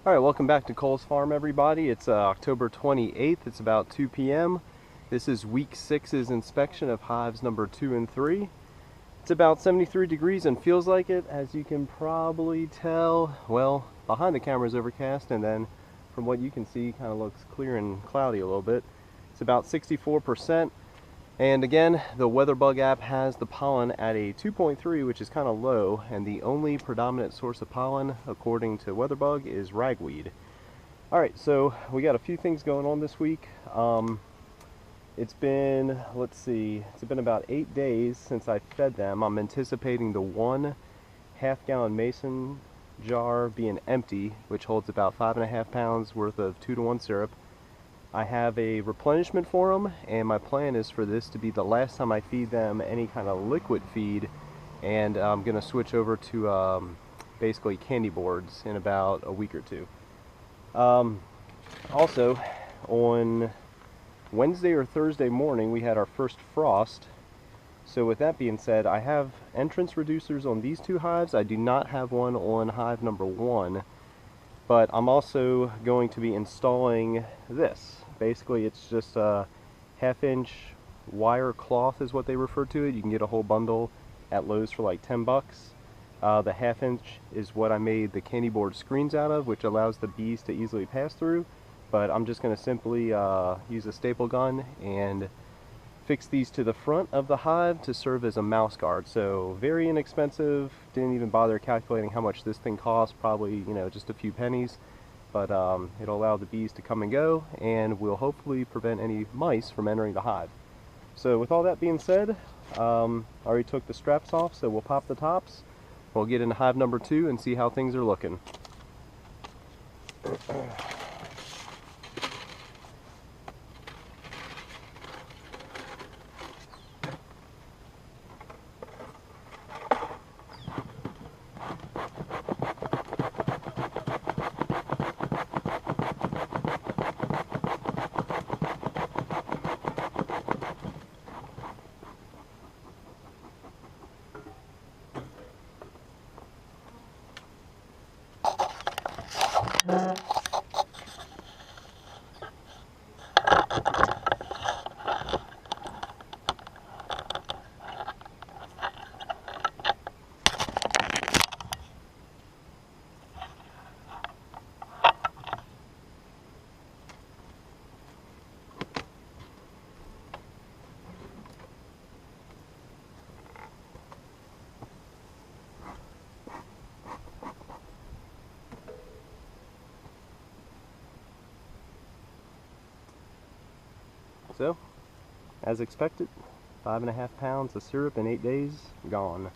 Alright, welcome back to Cole's Farm, everybody. It's October 28th. It's about 2 p.m. This is week 6's inspection of hives number 2 and 3. It's about 73 degrees and feels like it, as you can probably tell. Well, behind the camera is overcast, and then from what you can see, kind of looks clear and cloudy a little bit. It's about 64%. And again, the WeatherBug app has the pollen at a 2.3, which is kind of low, and the only predominant source of pollen, according to WeatherBug, is ragweed. Alright, so we got a few things going on this week. It's been, let's see, it's been about 8 days since I fed them. I'm anticipating the 1 half-gallon mason jar being empty, which holds about 5.5 pounds worth of 2-to-1 syrup. I have a replenishment for them, and my plan is for this to be the last time I feed them any kind of liquid feed, and I'm going to switch over to basically candy boards in about a week or two. Also, on Wednesday or Thursday morning we had our first frost, so with that being said, I have entrance reducers on these 2 hives. I do not have one on hive number 1. But I'm also going to be installing this. Basically, it's just a 1/2-inch wire cloth is what they refer to it. You can get a whole bundle at Lowe's for like 10 bucks. The 1/2-inch is what I made the candy board screens out of, which allows the bees to easily pass through. But I'm just going to simply use a staple gun and fix these to the front of the hive to serve as a mouse guard. So very inexpensive. Didn't even bother calculating how much this thing costs. Probably, you know, just a few pennies. But it'll allow the bees to come and go, and will hopefully prevent any mice from entering the hive. So with all that being said, I already took the straps off, so we'll pop the tops. We'll get into hive number 2 and see how things are looking. So, as expected, 5.5 pounds of syrup in 8 days, gone.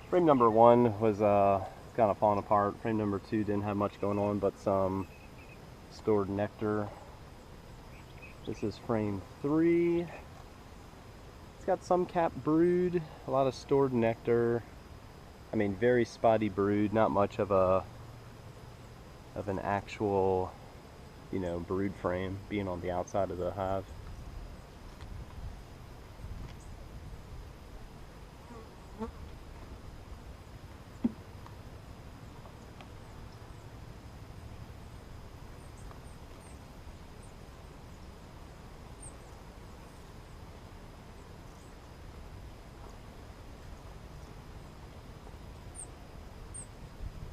Frame number 1 was kind of falling apart. Frame number 2 didn't have much going on but some stored nectar. This is frame 3. It's got some capped brood, a lot of stored nectar. I mean, very spotty brood, not much of an actual, you know, brood frame being on the outside of the hive.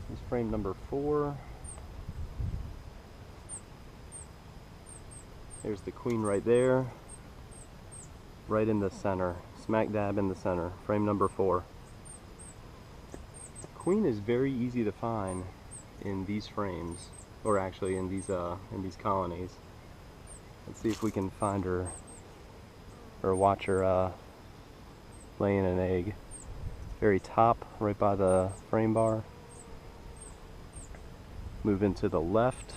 This is frame number 4. There's the queen right there, right in the center, smack dab in the center, frame number 4. Queen is very easy to find in these frames, or actually in these colonies. Let's see if we can find her or watch her laying an egg. Very top, right by the frame bar. Move into the left.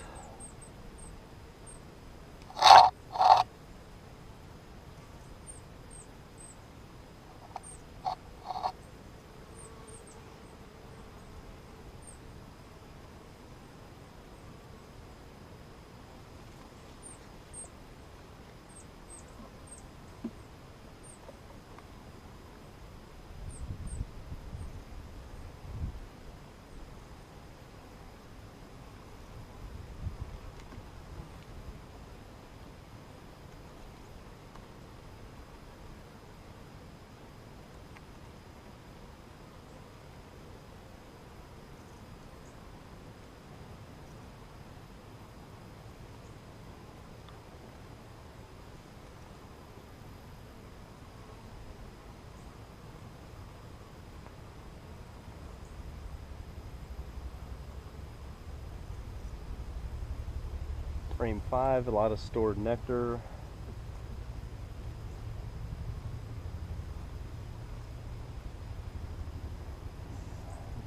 Frame 5, a lot of stored nectar.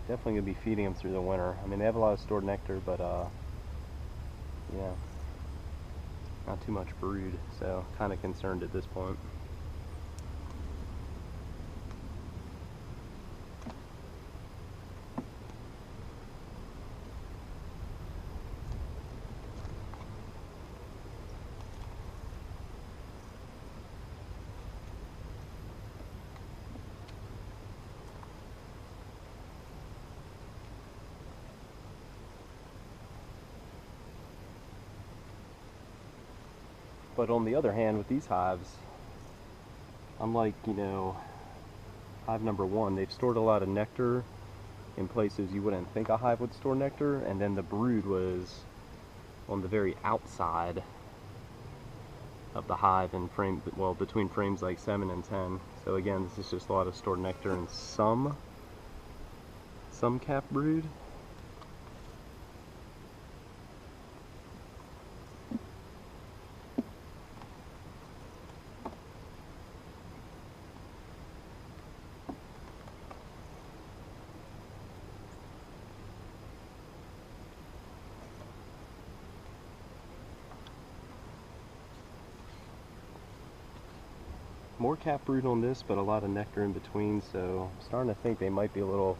Definitely gonna be feeding them through the winter. I mean, they have a lot of stored nectar, but yeah, not too much brood, so kind of concerned at this point. But on the other hand, with these hives, unlike, you know, hive number 1, they've stored a lot of nectar in places you wouldn't think a hive would store nectar, and then the brood was on the very outside of the hive in frame, well, between frames like 7 and 10. So again, this is just a lot of stored nectar and some capped brood. More capped brood on this, but a lot of nectar in between, so I'm starting to think they might be a little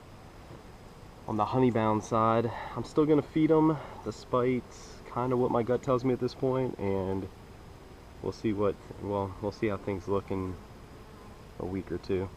on the honey-bound side. I'm still going to feed them, despite kind of what my gut tells me at this point, and we'll see we'll see how things look in a week or two.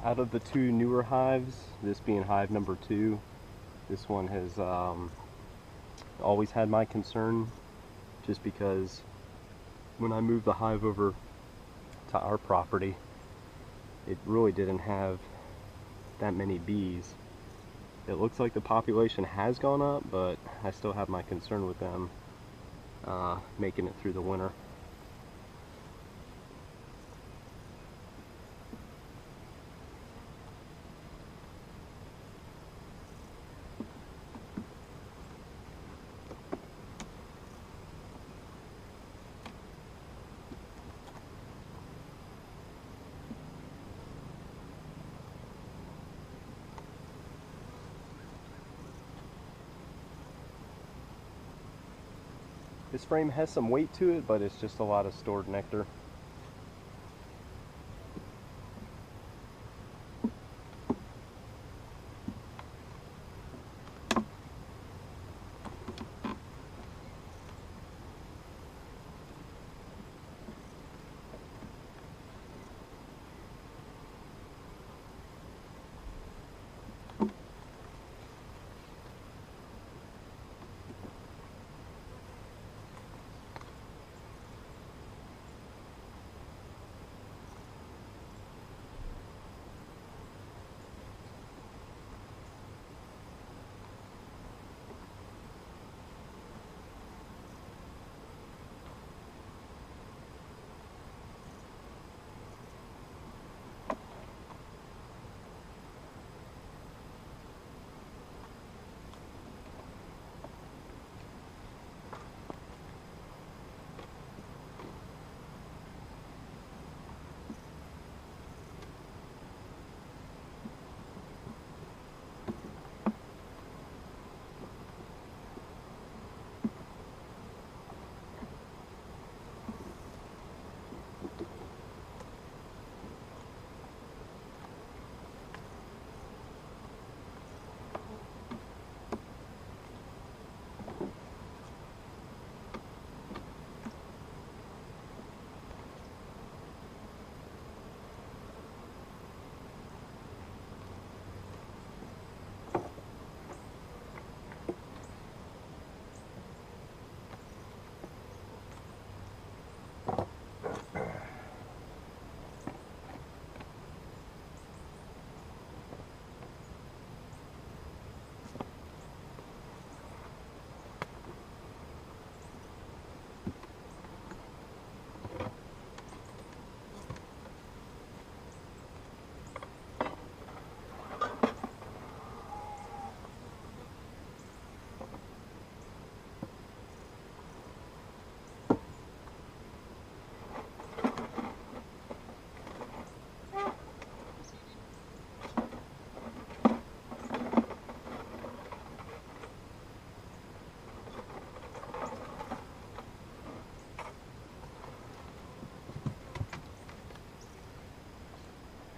Out of the 2 newer hives, this being hive number 2, this one has always had my concern, just because when I moved the hive over to our property, it really didn't have that many bees. It looks like the population has gone up, but I still have my concern with them. making it through the winter. This frame has some weight to it, but it's just a lot of stored nectar.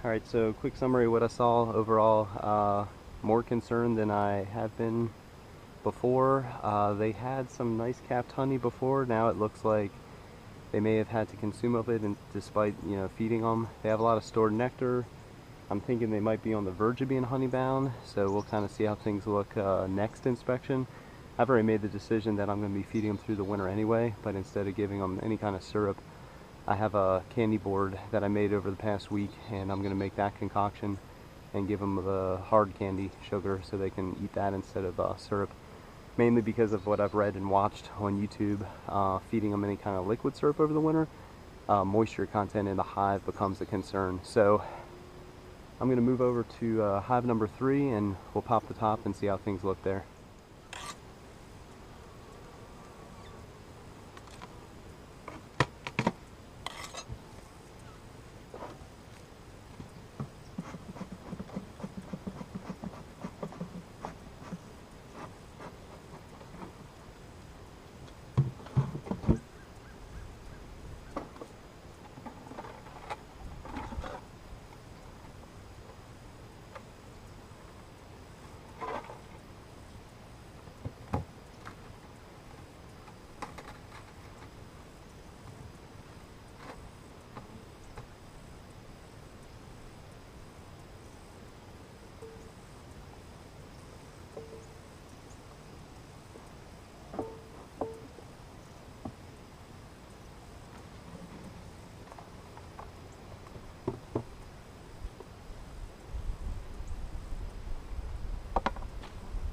Alright, so quick summary of what I saw overall. More concerned than I have been before. They had some nice capped honey before. Now it looks like they may have had to consume of it, and despite feeding them. They have a lot of stored nectar. I'm thinking they might be on the verge of being honey bound, so we'll kind of see how things look next inspection. I've already made the decision that I'm going to be feeding them through the winter anyway, but instead of giving them any kind of syrup, I have a candy board that I made over the past week, and I'm going to make that concoction and give them the hard candy sugar so they can eat that instead of syrup. Mainly because of what I've read and watched on YouTube. Feeding them any kind of liquid syrup over the winter, moisture content in the hive becomes a concern. So I'm going to move over to hive number 3, and we'll pop the top and see how things look there.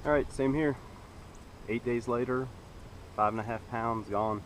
Alright, same here. 8 days later, 5.5 pounds gone.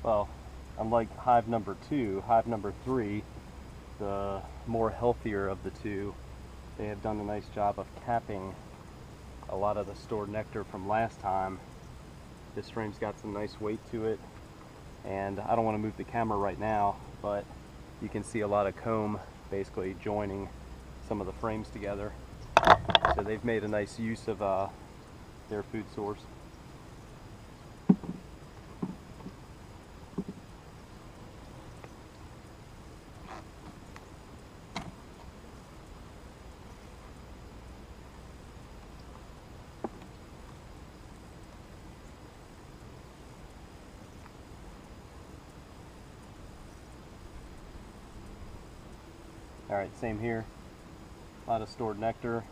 Well, unlike hive number 2, hive number 3, the more healthier of the two, they have done a nice job of capping a lot of the stored nectar from last time. This frame's got some nice weight to it, and I don't want to move the camera right now, but you can see a lot of comb basically joining some of the frames together. So they've made a nice use of their food source. Alright, same here. A lot of stored nectar,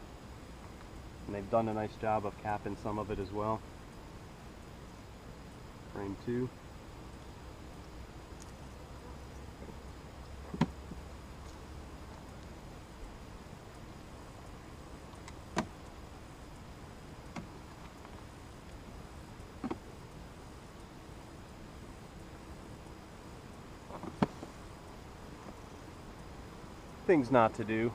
and they've done a nice job of capping some of it as well. Frame 2. Things not to do.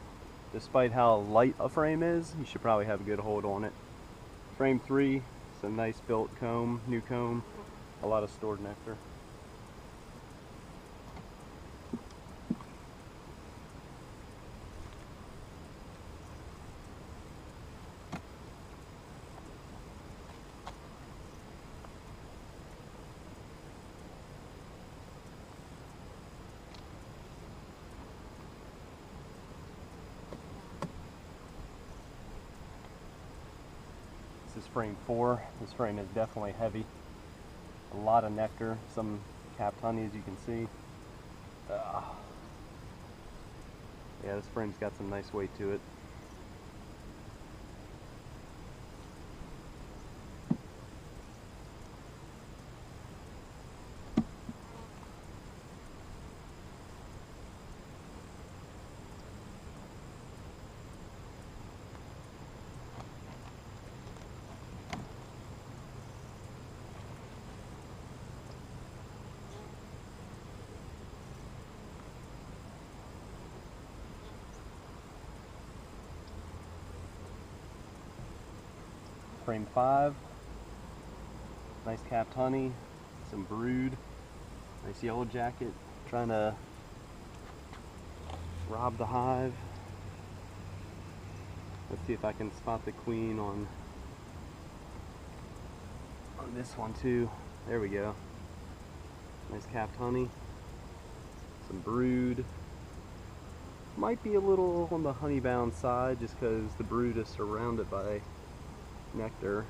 Despite how light a frame is, you should probably have a good hold on it. Frame 3, some nice built comb, new comb, a lot of stored nectar. This is frame 4. This frame is definitely heavy. A lot of nectar, some capped honey as you can see. Yeah, this frame's got some nice weight to it. Frame 5, nice capped honey, some brood, nice yellow jacket, trying to rob the hive. Let's see if I can spot the queen on this one too. There we go. Nice capped honey, some brood. Might be a little on the honey-bound side just because the brood is surrounded by nectar.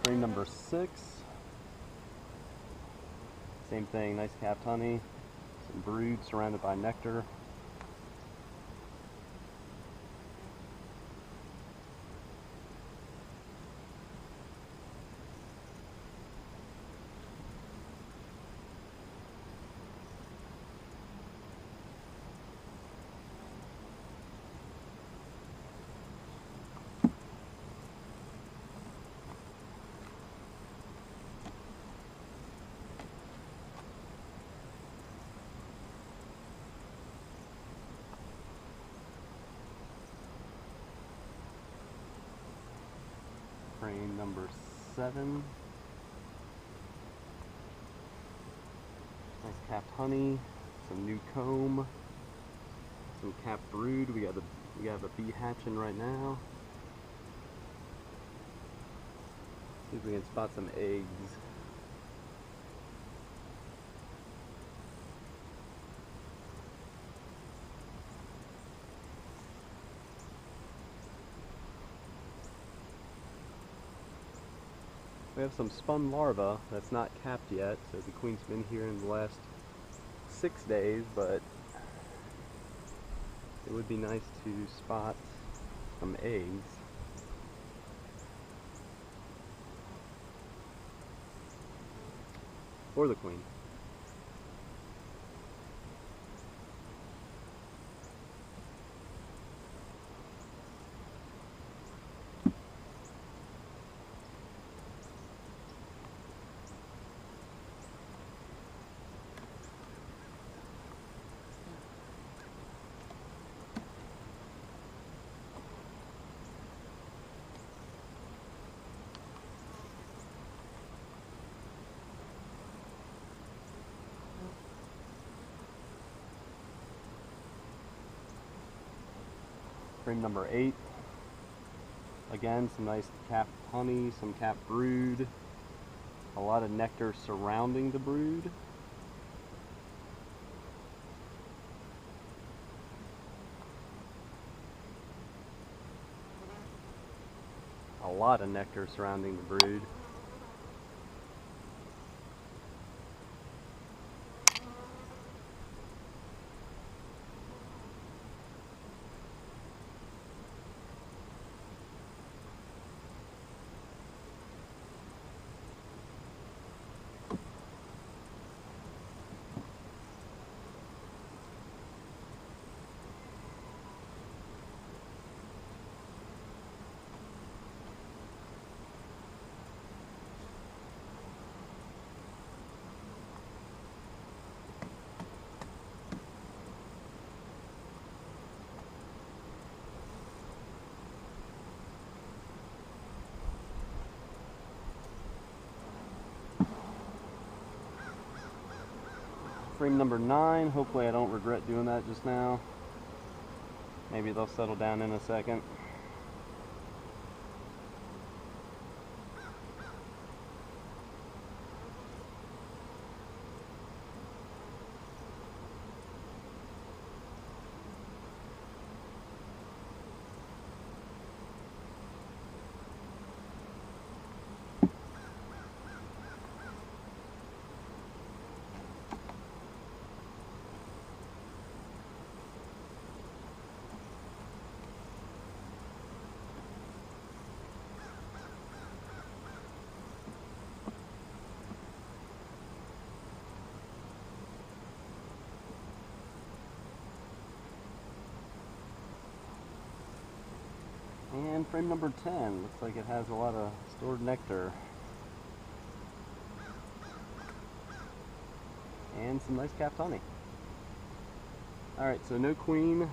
Frame number 6. Same thing, nice capped honey, some brood surrounded by nectar. Frame number 7. Nice capped honey, some new comb, some capped brood. We have a bee hatching right now. See if we can spot some eggs. We have some spun larvae that's not capped yet, so the queen's been here in the last 6 days, but it would be nice to spot some eggs. For the queen. Frame number 8. Again, some nice capped honey, some capped brood, a lot of nectar surrounding the brood. A lot of nectar surrounding the brood. Frame number 9, hopefully I don't regret doing that just now. Maybe they'll settle down in a second. And frame number 10, looks like it has a lot of stored nectar. And some nice capped honey. Alright, so no queen.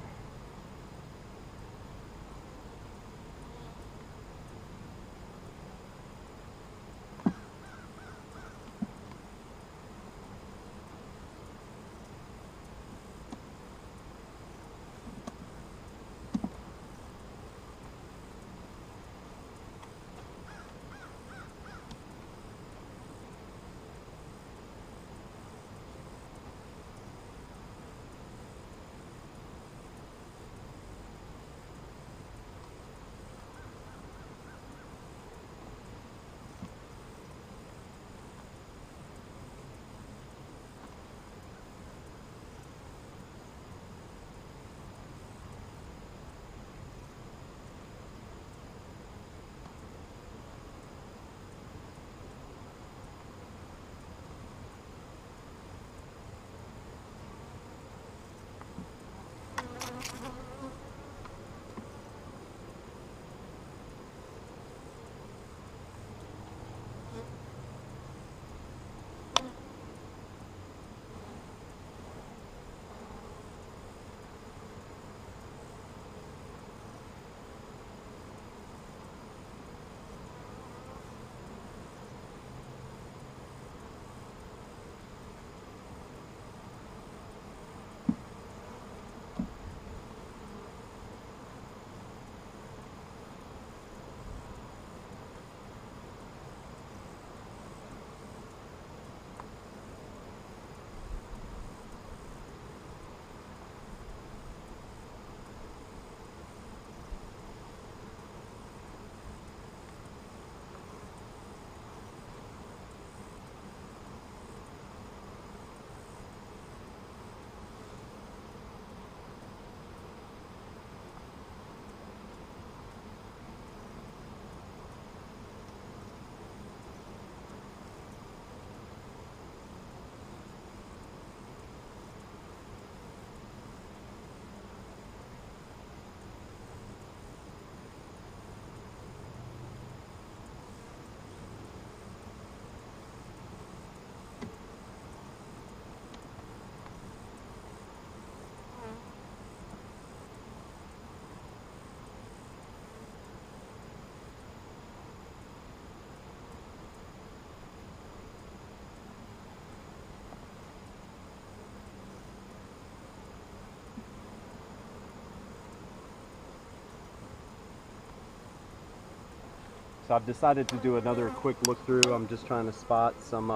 So I've decided to do another quick look through. I'm just trying to spot some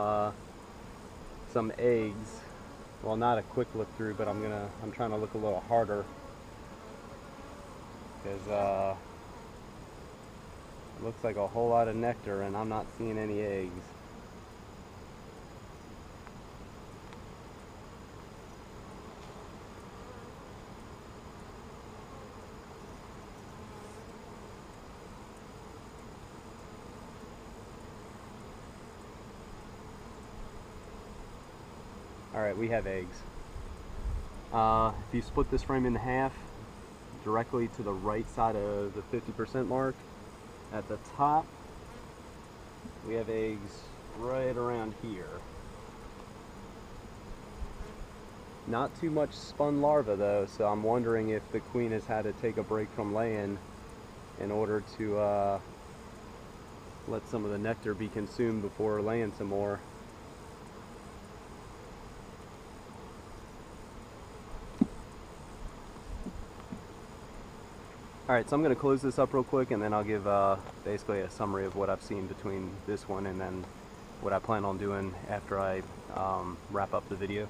eggs. Well, not a quick look through, but I'm trying to look a little harder because it looks like a whole lot of nectar and I'm not seeing any eggs. Alright, we have eggs. If you split this frame in half, directly to the right side of the 50% mark, at the top, we have eggs right around here. Not too much spun larva though, so I'm wondering if the queen has had to take a break from laying in order to let some of the nectar be consumed before laying some more. Alright, so I'm going to close this up real quick and then I'll give basically a summary of what I've seen between this one and then what I plan on doing after I wrap up the video.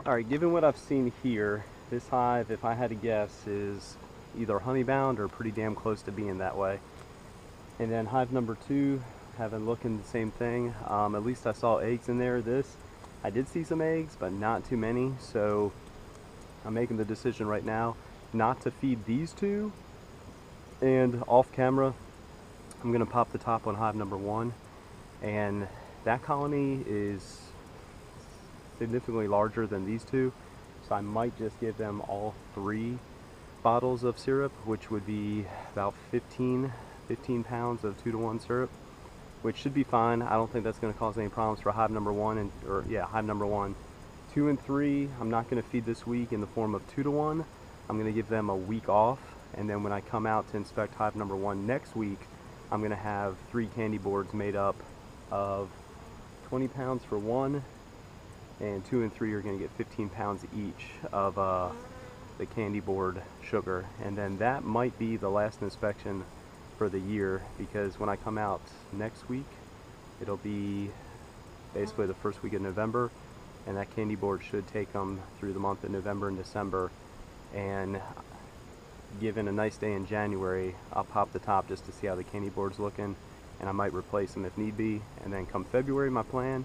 Alright, given what I've seen here, this hive, if I had to guess, is either honey-bound or pretty damn close to being that way. And then hive number 2, having looking the same thing. At least I saw eggs in there. I did see some eggs, but not too many, so I'm making the decision right now not to feed these two. And off camera, I'm going to pop the top on hive number 1, and that colony is significantly larger than these two, so I might just give them all 3 bottles of syrup, which would be about 15 pounds of 2-to-1 syrup, which should be fine. I don't think that's going to cause any problems for hive number 1 hive number 1. 2 and 3 I'm not going to feed this week in the form of 2-to-1. I'm going to give them a week off, and then when I come out to inspect hive number 1 next week, I'm going to have 3 candy boards made up of 20 pounds for 1, and 2 and 3 are going to get 15 pounds each of the candy board sugar. And then that might be the last inspection for the year, because when I come out next week, it'll be basically the first week of November, and that candy board should take them through the month of November and December. And given a nice day in January, I'll pop the top just to see how the candy board's looking, and I might replace them if need be. And then come February, my plan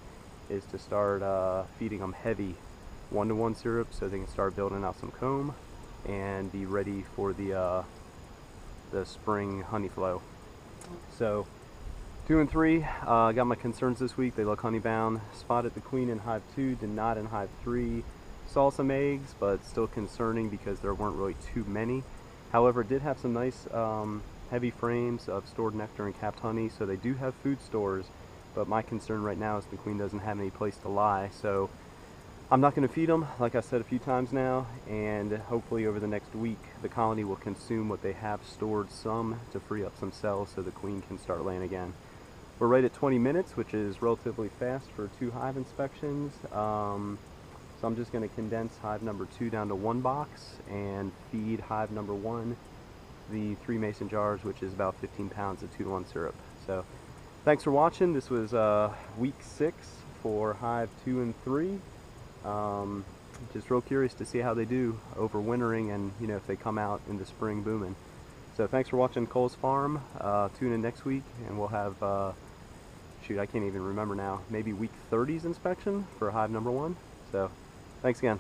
is to start feeding them heavy 1-to-1 syrup so they can start building out some comb and be ready for the spring honey flow. So 2 and 3, got my concerns this week. They look honey bound. Spotted the queen in hive 2, did not in hive 3. Saw some eggs, but still concerning because there weren't really too many. However, did have some nice heavy frames of stored nectar and capped honey, so they do have food stores. But my concern right now is the queen doesn't have any place to lie, so I'm not going to feed them, like I said a few times now, and hopefully over the next week the colony will consume what they have stored some to free up some cells so the queen can start laying again. We're right at 20 minutes, which is relatively fast for 2 hive inspections. So I'm just going to condense hive number 2 down to 1 box and feed hive number 1 the 3 mason jars, which is about 15 pounds of 2-to-1 syrup. So thanks for watching. This was week 6 for hive 2 and 3. Just real curious to see how they do overwintering, and if they come out in the spring booming. So thanks for watching Cole's Farm. Tune in next week and we'll have shoot, I can't even remember now, maybe week 30's inspection for hive number 1. So thanks again.